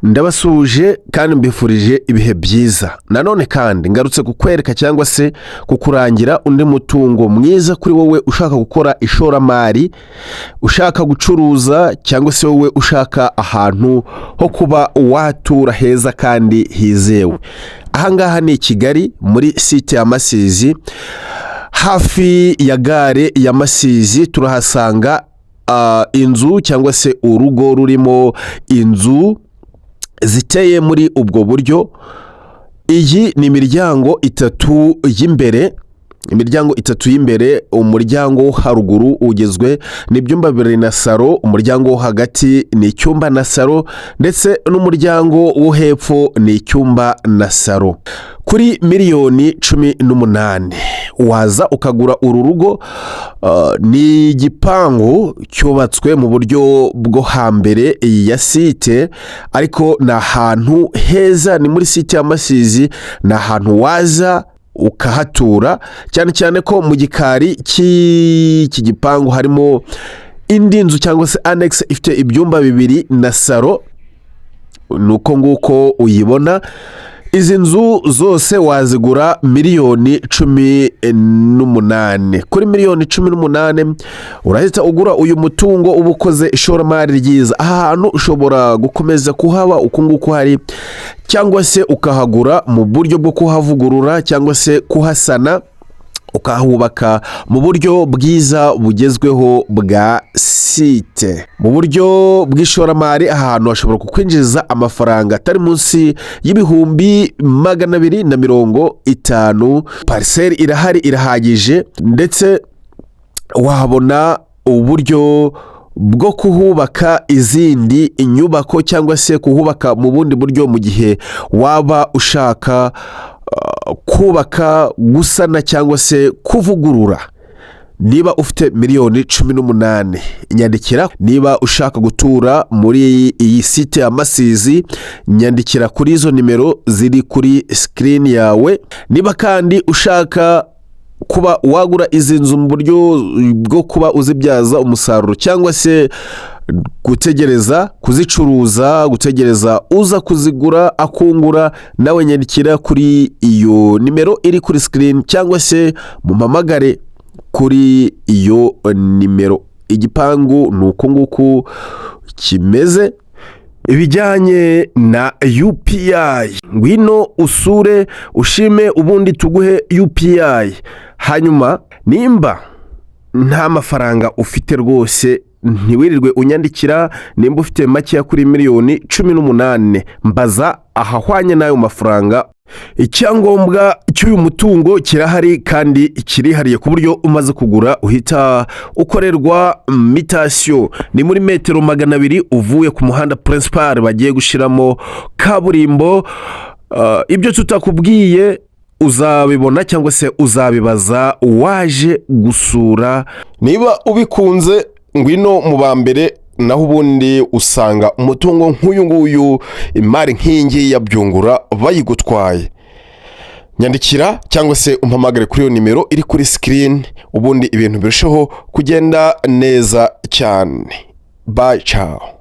Ndabasuje kandi mbifurije ibihe byiza. Nanone kandi ngarutse kukwereka cyangwa se kukurangira undi mutungo mwiza kuri wowe ushaka gukora ishoramari, ushaka gucuruza cyangwa se wowe ushaka ahantu ho kuba watura heza kandi hizewe. Ahangaha ni Kigali muri site ya Masizi, hafi ya gare ya Masizi turahasanga inzu cyangwa se urugo rurimo inzu ziteye muri ubwo buryo. Iyi ni imiryango itatu y'imbere, umuryango wo haruguru ugizwe n'ibyumba 2 na saro, umuryango wo hagati ni icyumba na saro, ndetse n'umuryango wo hepfo ni icyumba na saro. Kuri miliyoni 18 waza ukagura uru rugo. Ni igipangu cyubatswe mu buryo bwo hambere ya site, ariko ni ahantu heza, ni muri site ya Masizi, ni ahantu waza ukahatura, cyane cyane ko mu gikari cy'iki gipangu harimo indi nzu cyangwa se annex ifite ibyumba 2 na saro. Nuko nguko uyibona. Izi nzu zose wazigura miliyoni 18. Kuri miliyoni 18 urahita ugura uyu mutungo uba ukoze ishoramari ryiza. Aha hantu ushobora gukomeza kuhaba uko nguko hari, cyangwa se ukahagura mu buryo bwo kuhavugurura cyangwa se kuhasana, ukahubaka mu buryo bwiza bugezweho bwa site. Mu buryo bw'ishoramari ahantu hashobora kukwinjiza amafaranga atari munsi y'ibihumbi 250. Parcelle irahari, irahagije, ndetse wahabona uburyo bwo kuhubaka izindi inyubako cyangwa se kuhubaka mu bundi buryo mu gihe waba ushaka kubaka, gusana cyangwa se kuvugurura. Niba ufite miliyoni 18 nyandikira. Niba ushaka gutura muri iyi site ya Masizi, nyandikira kuri izo nimero ziri kuri screen yawe. Niba kandi ushaka kuba wagura izi nzu mu buryo bwo kuba uzibyaza umusaruro cyangwa se gutegereza kuzicuruza, gutegereza uza kuzigura akungura, nawe nyandikira kuri iyo nimero iri kuri screen cyangwa se mumpamagare kuri iyo nimero. Igipangu nuko nguko kimeze. Ibijyanye na UPI, ngwino usure ushime ubundi tuguhe UPI. Hanyuma nimba nta mafaranga ufite rwose, ntiwirirwe unyandikira. Nimba ufite make kuri miliyoni 18, mbaza ahahwanye n'ayo mafaranga. Icyangombwa cy'uyu mutungo kirahari kandi kirihariye ku buryo umaze kugura uhita ukorerwa mutation. Ni muri metero 200 uvuye ku muhanda principal bagiye gushiramo kaburimbo. Ibyo tutakubwiye uzabibona cyangwa se uzabibaza waje gusura. Niba ubikunze ngwino mu bambere, naho ubundi usanga umutungo nk'uyu nguyu, imari nk'ingi ya Byungura bayigutwaye. Nyandikira cyangwa se umpamagare kuri iyo nimero iri kuri screen, ubundi ibintu birushaho kugenda neza cyane. Bye, ciao.